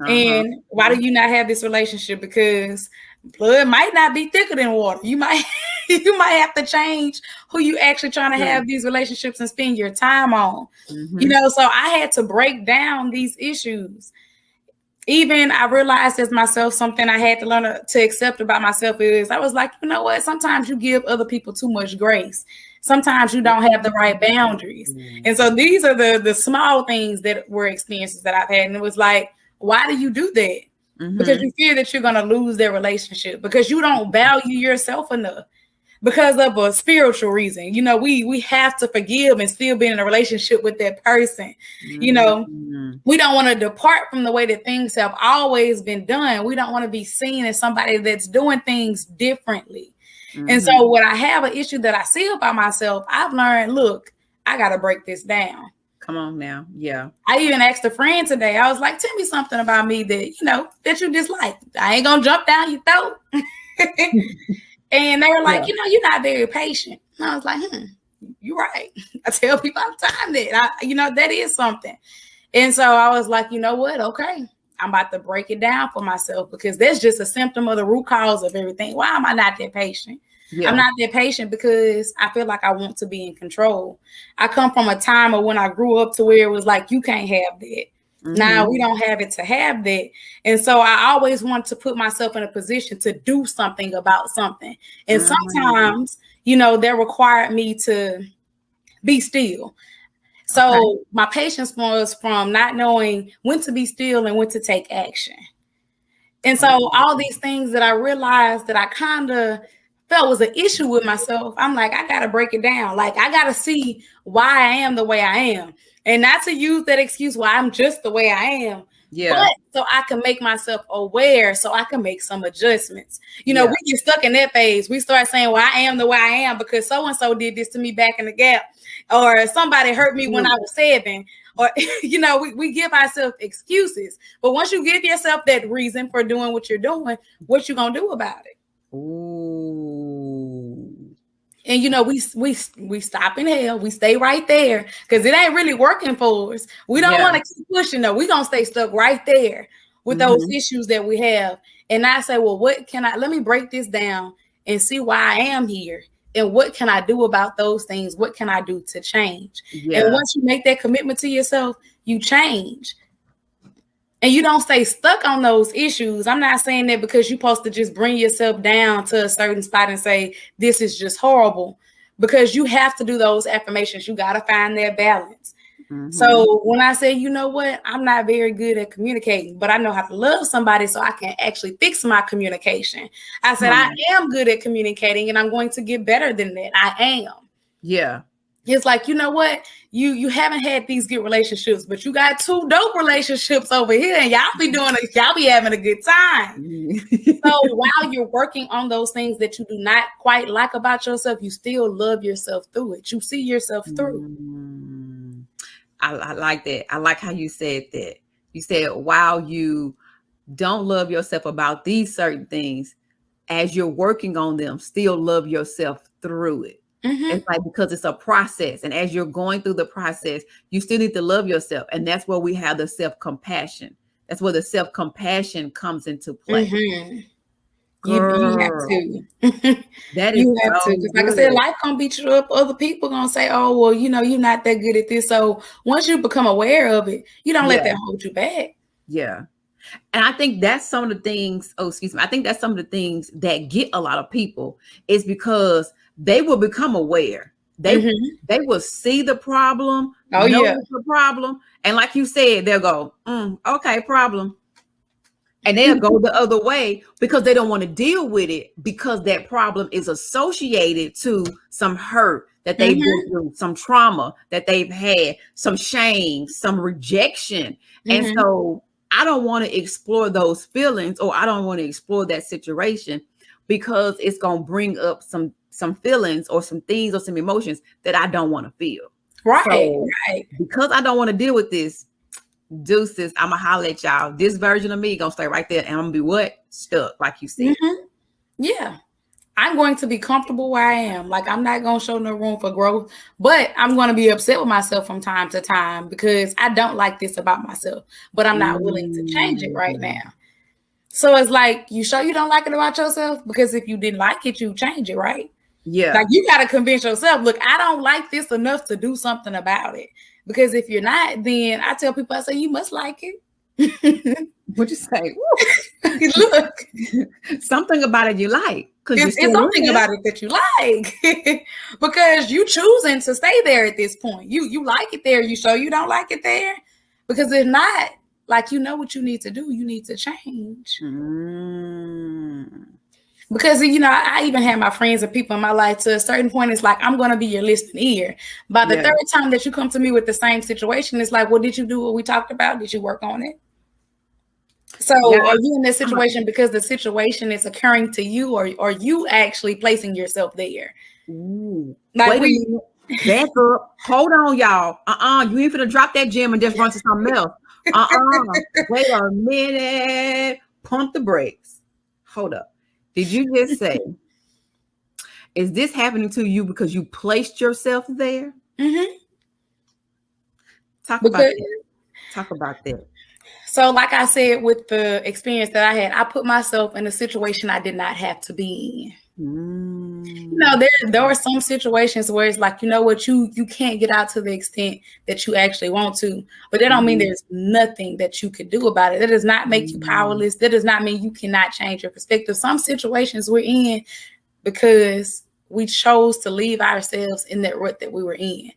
And why do you not have this relationship? Because blood might not be thicker than water. You might have to change who you actually trying to have these relationships and spend your time on. You know, so I had to break down these issues. Even I realized as myself, something I had to learn to accept about myself is, I was like, you know what? Sometimes you give other people too much grace. Sometimes you don't have the right boundaries. And so these are the small things that were experiences that I've had. And it was like, why do you do that? Because you fear that you're going to lose their relationship, because you don't value yourself enough, because of a spiritual reason. You know, we have to forgive and still be in a relationship with that person. You know, we don't want to depart from the way that things have always been done. We don't want to be seen as somebody that's doing things differently. And so when I have an issue that I see about myself, I've learned, look, I got to break this down. Come on now. I even asked a friend today. I was like, tell me something about me that, you know, that you dislike. I ain't going to jump down your throat. And they were like, you know, you're not very patient. And I was like, you're right. I tell people all the time that, you know, that is something. And so I was like, you know what? Okay, I'm about to break it down for myself, because that's just a symptom of the root cause of everything. Why am I not that patient? I'm not that patient because I feel like I want to be in control. I come from a time of when I grew up to where it was like, you can't have that. Now we don't have it to have that. And so I always want to put myself in a position to do something about something. And sometimes, that required me to be still. So my patience was from not knowing when to be still and when to take action. And so all these things that I realized that I kind of felt was an issue with myself, I'm like, I got to break it down. Like, I got to see why I am the way I am. And not to use that excuse why I'm just the way I am. But so I can make myself aware, so I can make some adjustments. We get stuck in that phase. We start saying, well, I am the way I am because so-and-so did this to me back in the gap. Or somebody hurt me when I was 7. Or, we give ourselves excuses. But once you give yourself that reason for doing what you're doing, what you going to do about it? Ooh. And, we stop in hell. We stay right there because it ain't really working for us. We don't want to keep pushing, though. We're going to stay stuck right there with those issues that we have. And I say, well, let me break this down and see why I am here. And what can I do about those things? What can I do to change? And once you make that commitment to yourself, you change. And you don't stay stuck on those issues. I'm not saying that because you're supposed to just bring yourself down to a certain spot and say, this is just horrible. Because you have to do those affirmations. You got to find that balance. So when I say, you know what, I'm not very good at communicating, but I know how to love somebody so I can actually fix my communication. I said, I am good at communicating and I'm going to get better than that. I am. Yeah. It's like, you know what, you haven't had these good relationships, but you got 2 dope relationships over here and y'all be having a good time. So while you're working on those things that you do not quite like about yourself, you still love yourself through it. You see yourself through. I like that. I like how you said that. You said, while you don't love yourself about these certain things, as you're working on them, still love yourself through it. It's like, because it's a process. And as you're going through the process, you still need to love yourself. And that's where we have the self-compassion. That's where the self-compassion comes into play. You have to. That is, you have to. Because like I said, life gonna beat you up. Other people gonna say, "Oh, well, you're not that good at this." So once you become aware of it, you don't let that hold you back. Yeah, and I think that's some of the things. Oh, excuse me. I think that's some of the things that get a lot of people is because they will become aware. They will see the problem. Know it's the problem, and like you said, they'll go, "Okay, problem." And they'll go the other way because they don't want to deal with it because that problem is associated to some hurt that they've been through, some trauma that they've had, some shame, some rejection. And so I don't want to explore those feelings, or I don't want to explore that situation because it's going to bring up some feelings or some things or some emotions that I don't want to feel. Right. Because I don't want to deal with this, deuces, I'ma holler at y'all. This version of me gonna stay right there, and I'm gonna be what? Stuck, like you said. Yeah. I'm going to be comfortable where I am. Like, I'm not gonna show no room for growth, but I'm gonna be upset with myself from time to time because I don't like this about myself, but I'm not willing to change it right now. So it's like, you sure you don't like it about yourself? Because if you didn't like it, you change it, right? Yeah. Like, you got to convince yourself, look, I don't like this enough to do something about it. Because if you're not, then I tell people, I say, you must like it. What'd you say? Look. Something about it you like. It's something about it that you like. Because you choosing to stay there at this point. You like it there. You sure you don't like it there? Because if not, like, you know what you need to do. You need to change. Because, I even have my friends and people in my life, to a certain point, it's like, I'm going to be your listening ear. By the third time that you come to me with the same situation, it's like, well, did you do what we talked about? Did you work on it? So are you in this situation because the situation is occurring to you, or are you actually placing yourself there? Like, wait a minute. Back up. Hold on, y'all. You ain't finna drop that gem and just run to something else. Wait a minute. Pump the brakes. Hold up. Did you just say, is this happening to you because you placed yourself there? Talk about that. So, like I said, with the experience that I had, I put myself in a situation I did not have to be in. There are some situations where it's like, you know what, you can't get out to the extent that you actually want to, but that don't mean there's nothing that you could do about it. That does not make you powerless. That does not mean you cannot change your perspective. Some situations we're in because we chose to leave ourselves in that rut that we were in.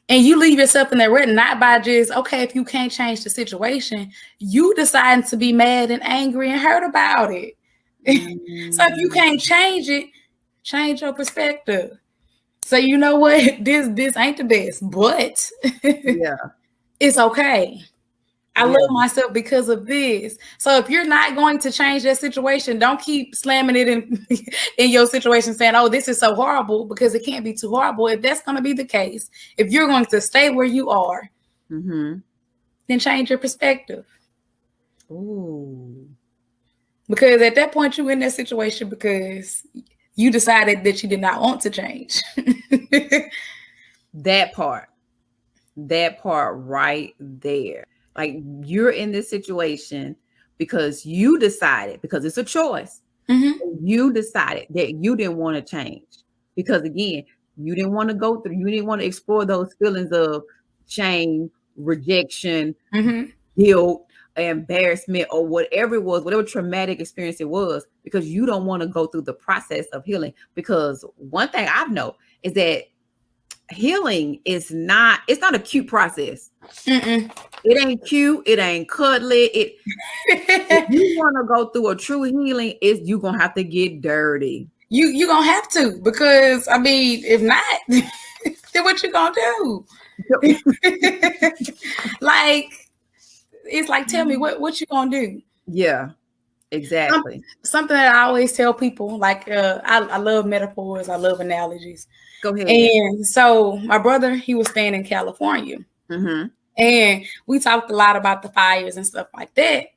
And you leave yourself in that rut not by just, okay, if you can't change the situation, you deciding to be mad and angry and hurt about it. So if you can't change it, change your perspective. So you know what? This ain't the best, but it's okay. I love myself because of this. So if you're not going to change that situation, don't keep slamming it in your situation saying, oh, this is so horrible, because it can't be too horrible. If that's going to be the case, if you're going to stay where you are, then change your perspective. Ooh. Because at that point, you're in that situation because you decided that you did not want to change. That part right there. Like, you're in this situation because you decided, because it's a choice. You decided that you didn't want to change because, again, you didn't want to go through, you didn't want to explore those feelings of shame, rejection, guilt, embarrassment, or whatever it was, whatever traumatic experience it was, because you don't want to go through the process of healing. Because one thing I've known is that healing it's not a cute process. It ain't cute, it ain't cuddly. If you want to go through a true healing, you're gonna have to get dirty. You gonna have to, because I mean, if not, then what you gonna do? Like, it's like, tell me what you gonna do? Yeah, exactly. Something that I always tell people, like, I love metaphors, I love analogies. Go ahead. And so my brother, he was staying in California, and we talked a lot about the fires and stuff like that.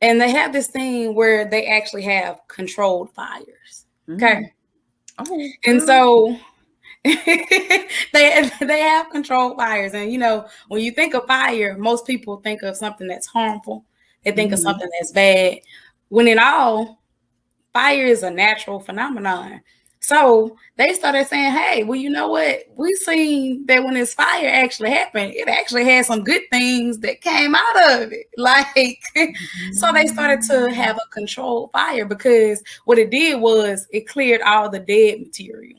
And they have this thing where they actually have controlled fires. Okay. And so they have controlled fires. And, you know, when you think of fire, most people think of something that's harmful. They think of something that's bad. When in all, fire is a natural phenomenon. So they started saying, hey, well, you know what? We seen that when this fire actually happened, it actually had some good things that came out of it. Like, so they started to have a controlled fire, because what it did was it cleared all the dead material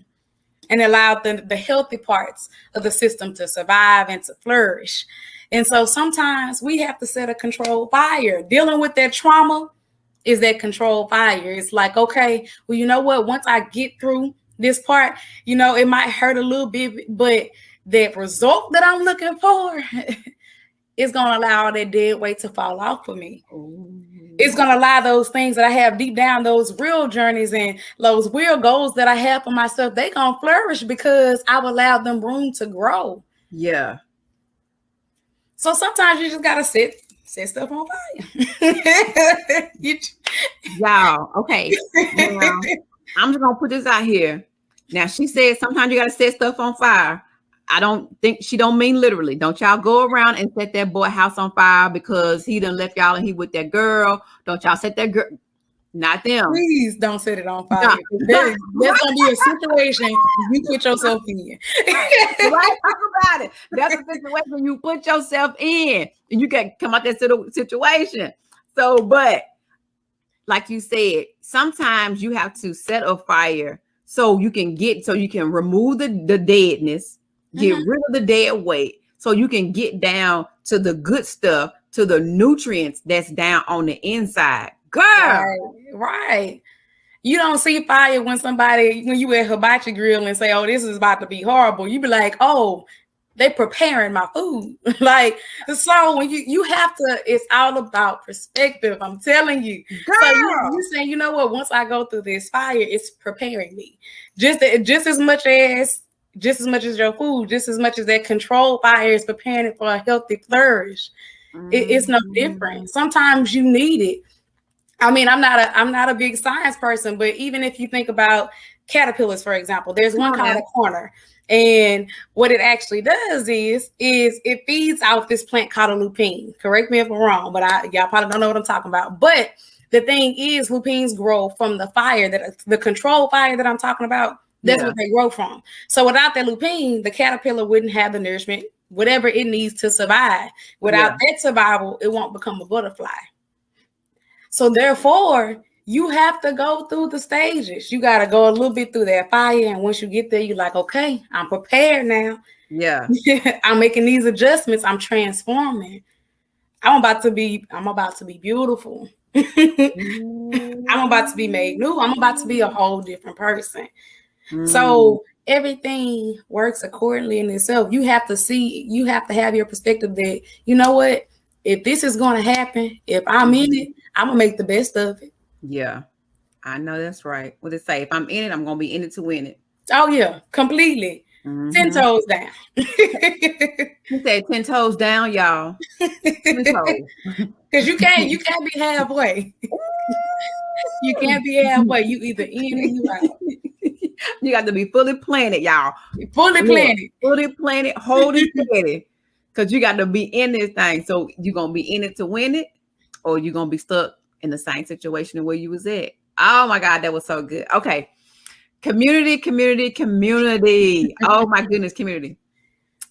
and allowed the healthy parts of the system to survive and to flourish. And so sometimes we have to set a controlled fire. Dealing with that trauma is that controlled fire. It's like, okay, well, you know what? Once I get through this part, you know, it might hurt a little bit, but that result that I'm looking for is going to allow that dead weight to fall off for me. It's going to allow those things that I have deep down, those real journeys and those real goals that I have for myself, they going to flourish because I've allowed them room to grow. Yeah. So sometimes you just got to set stuff on fire. Y'all, okay. Now, I'm just gonna put this out here. Now, she said sometimes you gotta set stuff on fire. I don't think she don't mean literally. Don't y'all go around and set that boy house on fire because he done left y'all and he with that girl. Don't y'all set that girl. Not them. Please don't set it on fire. That's gonna be a situation you put yourself in. Right? Talk about it. That's a situation you put yourself in, and you can come out that situation. So, but like you said, sometimes you have to set a fire so you can remove the deadness, get rid of the dead weight, so you can get down to the good stuff, to the nutrients that's down on the inside. Girl, right. You don't see fire when you at hibachi grill and say, oh, this is about to be horrible. You be like, oh, they preparing my food. Like, so when you have to, it's all about perspective. I'm telling you. Girl. So you saying, you know what, once I go through this fire, it's preparing me. Just as much as your food, just as much as that controlled fire is preparing it for a healthy flourish. It's no different. Sometimes you need it. I mean, I'm not a big science person, but even if you think about caterpillars, for example, there's one called a corner. And what it actually does is it feeds off this plant called a lupine. Correct me if I'm wrong, but y'all probably don't know what I'm talking about. But the thing is, lupines grow from the fire, that the controlled fire that I'm talking about. That's what they grow from. So without that lupine, the caterpillar wouldn't have the nourishment, whatever it needs to survive. Without that survival, it won't become a butterfly. So therefore, you have to go through the stages. You got to go a little bit through that fire. And once you get there, you're like, okay, I'm prepared now. Yeah. I'm making these adjustments. I'm transforming. I'm about to be beautiful. I'm about to be made new. I'm about to be a whole different person. So everything works accordingly in itself. You have to have your perspective that, you know what, if this is going to happen, if I'm in it, I'm going to make the best of it. Yeah, I know that's right. What it say? If I'm in it, I'm going to be in it to win it. Oh, yeah, completely. 10 toes down. He said 10 toes down, y'all. 10 toes. Because you can't be halfway. You can't be halfway. You either in or you out. You got to be fully planted, y'all. Fully planted. Fully planted, hold it steady. Because you got to be in this thing. So you're going to be in it to win it, or you're going to be stuck in the same situation where you was at. Oh my God, that was so good. Okay. Community. Oh my goodness, community.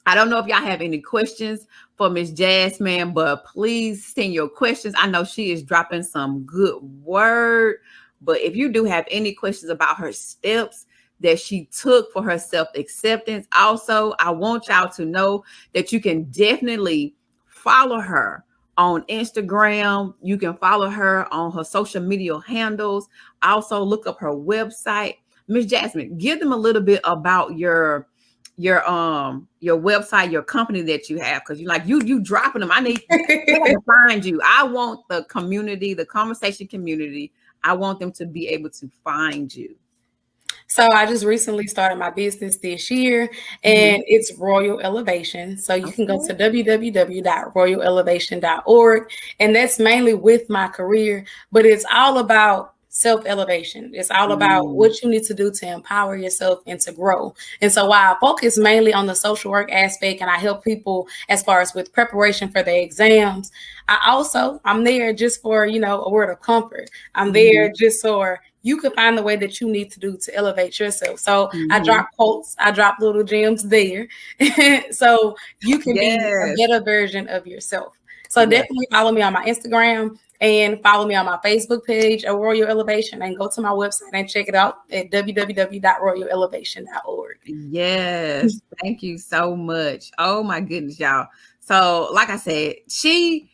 I don't know if y'all have any questions for Miss Jasmine, but please send your questions. I know she is dropping some good word, but if you do have any questions about her steps that she took for her self-acceptance, also, I want y'all to know that you can definitely follow her on Instagram. You can follow her on her social media handles. Also, look up her website. Miss Jasmine, give them a little bit about your website, your company that you have, because you dropping them. I need to find you. I want the community, the conversation community, I want them to be able to find you. So I just recently started my business this year, and it's Royal Elevation. So you can go to www.royalelevation.org, and that's mainly with my career, but it's all about self-elevation. It's all about what you need to do to empower yourself and to grow. And so while I focus mainly on the social work aspect and I help people as far as with preparation for their exams, I'm there just for, a word of comfort. I'm there just for you can find the way that you need to do to elevate yourself. So I drop quotes, I drop little gems there. So you can be a better version of yourself. So definitely follow me on my Instagram and follow me on my Facebook page at Royal Elevation, and go to my website and check it out at www.royalelevation.org. Yes. Thank you so much. Oh my goodness, y'all. So like I said, she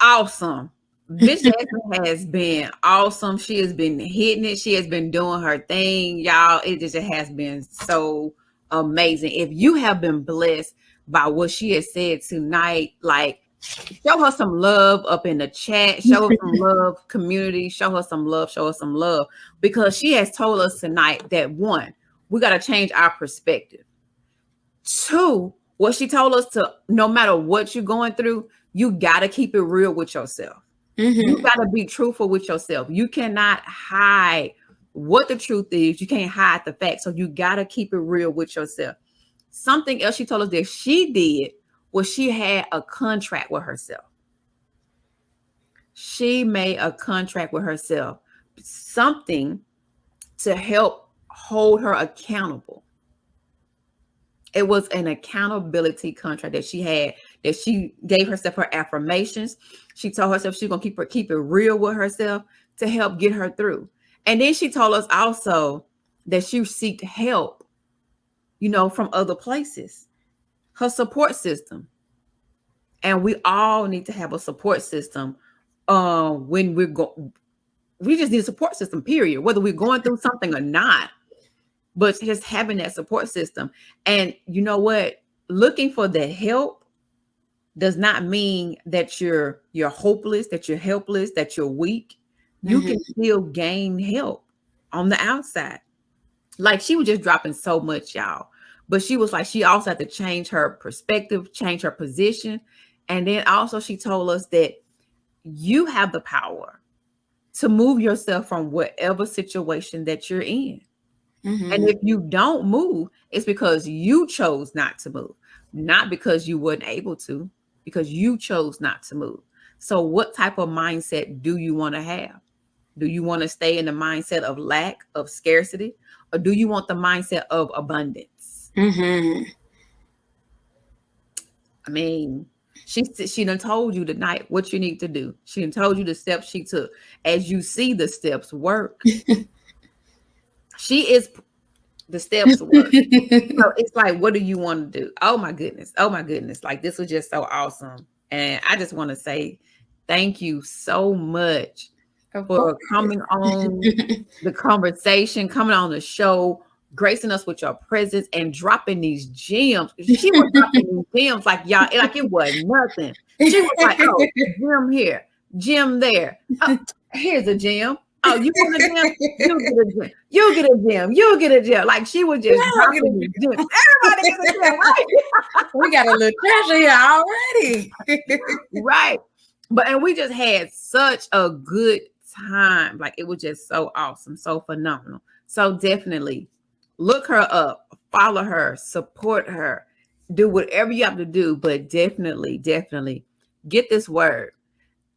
awesome. Miss Jasmine has been awesome. She has been hitting it. She has been doing her thing, y'all. It just has been so amazing. If you have been blessed by what she has said tonight, show her some love up in the chat. Show her some love, community. Show her some love. Show her some love, because she has told us tonight that, one, we got to change our perspective. Two, what she told us to, no matter what you're going through, you got to keep it real with yourself. You got to be truthful with yourself. You cannot hide what the truth is. You can't hide the facts. So you got to keep it real with yourself. Something else she told us that she did was she had a contract with herself. She made a contract with herself, something to help hold her accountable. It was an accountability contract that she had, that she gave herself her affirmations. She told herself she's going to keep it real with herself to help get her through. And then she told us also that she sought help, from other places, her support system. And we all need to have a support system when we just need a support system, period, whether we're going through something or not. But just having that support system. And you know what? Looking for the help does not mean that you're hopeless, that you're helpless, that you're weak. You can still gain help on the outside. Like, she was just dropping so much, y'all. But she was like, she also had to change her perspective, change her position. And then also she told us that you have the power to move yourself from whatever situation that you're in. And if you don't move, it's because you chose not to move, not because you weren't able to, because you chose not to move. So what type of mindset do you want to have? Do you want to stay in the mindset of lack, of scarcity, or do you want the mindset of abundance? I mean, she done told you tonight what you need to do. She done told you the steps she took. As you see the steps work, she is the steps work. So it's like, what do you want to do? Oh my goodness. Oh my goodness. Like, this was just so awesome. And I just want to say thank you so much for coming on the conversation, coming on the show, gracing us with your presence and dropping these gems. She was dropping these gems like y'all, like it was nothing. She was like, oh, gem here, gem there. Oh, here's a gem. Oh, you want a gem? You get a gem. You get a gem. You get a gem. Like she was just dropping these gems. Everybody gets a gem, right? We got a little treasure here already. Right. And we just had such a good time. Like it was just so awesome, so phenomenal. So definitely look her up, follow her, support her, do whatever you have to do, but definitely get this word.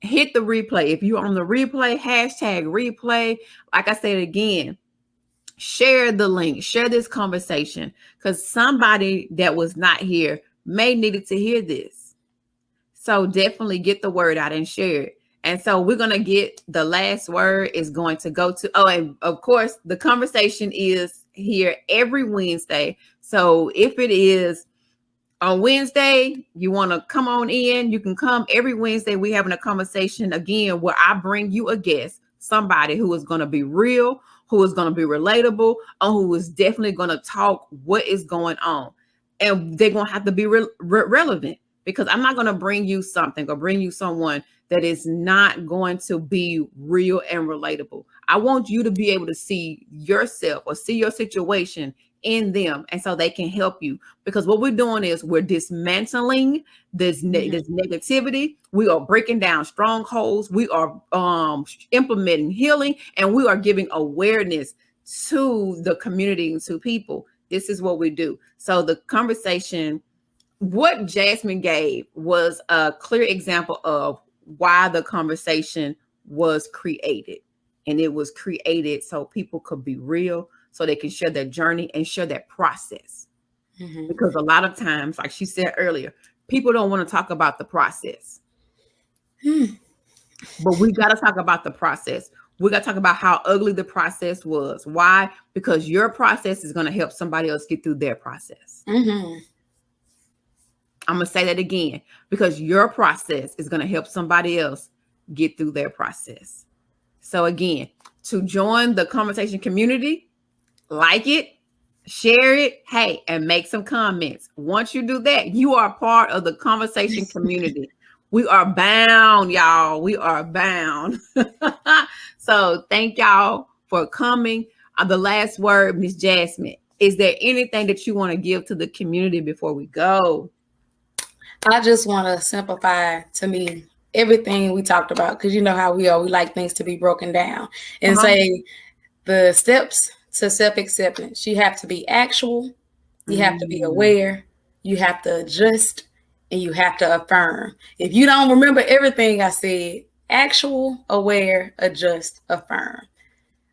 Hit the replay. If you're on the replay, hashtag replay. Like I said again, share the link, share this conversation, because somebody that was not here may needed to hear this. So definitely get the word out and share it. And so we're going to get the last word is going to go to, and of course, the conversation is here every Wednesday. So if it is on Wednesday, you want to come on in, you can come every Wednesday. We're having a conversation again where I bring you a guest, somebody who is going to be real, who is going to be relatable, or who is definitely going to talk what is going on. And they're going to have to be relevant, because I'm not going to bring you something or bring you someone that is not going to be real and relatable. I want you to be able to see yourself or see your situation in them, and so they can help you, because what we're doing is we're dismantling this negativity. We are breaking down strongholds. We are implementing healing, and we are giving awareness to the community and to people. This is what we do. So the conversation, what Jasmine gave, was a clear example of why the conversation was created. And it was created so people could be real, so they can share their journey and share their process. Because a lot of times, like she said earlier, people don't want to talk about the process. But we got to talk about the process. We got to talk about how ugly the process was. Why? Because your process is going to help somebody else get through their process. I'm going to say that again, because your process is going to help somebody else get through their process. So again, to join the conversation community, like it, share it, hey, and make some comments. Once you do that, you are part of the conversation community. We are bound, y'all. We are bound. So thank y'all for coming. The last word, Miss Jasmine. Is there anything that you want to give to the community before we go? I just want to simplify, to me, everything we talked about, because you know how we are. We like things to be broken down and say the steps to self-acceptance. You have to be actual. You have to be aware. You have to adjust, and you have to affirm. If you don't remember everything I said, actual, aware, adjust, affirm.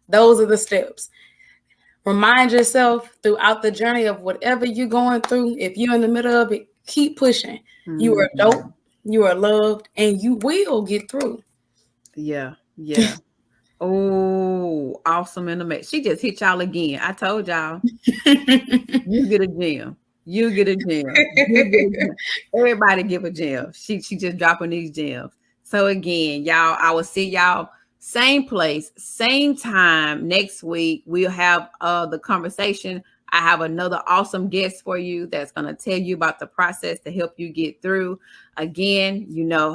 Those are the steps. Remind yourself throughout the journey of whatever you're going through. If you're in the middle of it, keep pushing. You are dope. You are loved, and you will get through. Yeah. Oh, awesome in the mix. She just hit y'all again. I told y'all. You get a gem. You get a gem. Everybody give a gem. She just dropping these gems. So again, y'all, I will see y'all same place, same time next week. We'll have the conversation. I have another awesome guest for you that's going to tell you about the process to help you get through. Again,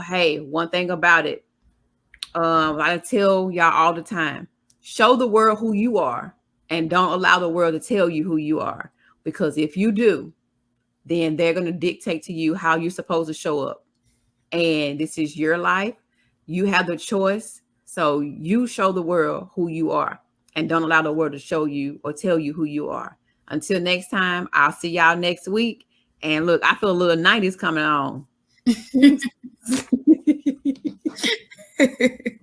hey, one thing about it, I tell y'all all the time, show the world who you are and don't allow the world to tell you who you are. Because if you do, then they're going to dictate to you how you're supposed to show up. And this is your life. You have the choice. So you show the world who you are. and don't allow the world to show you or tell you who you are. Until next time, I'll see y'all next week. And look, I feel a little 90s coming on.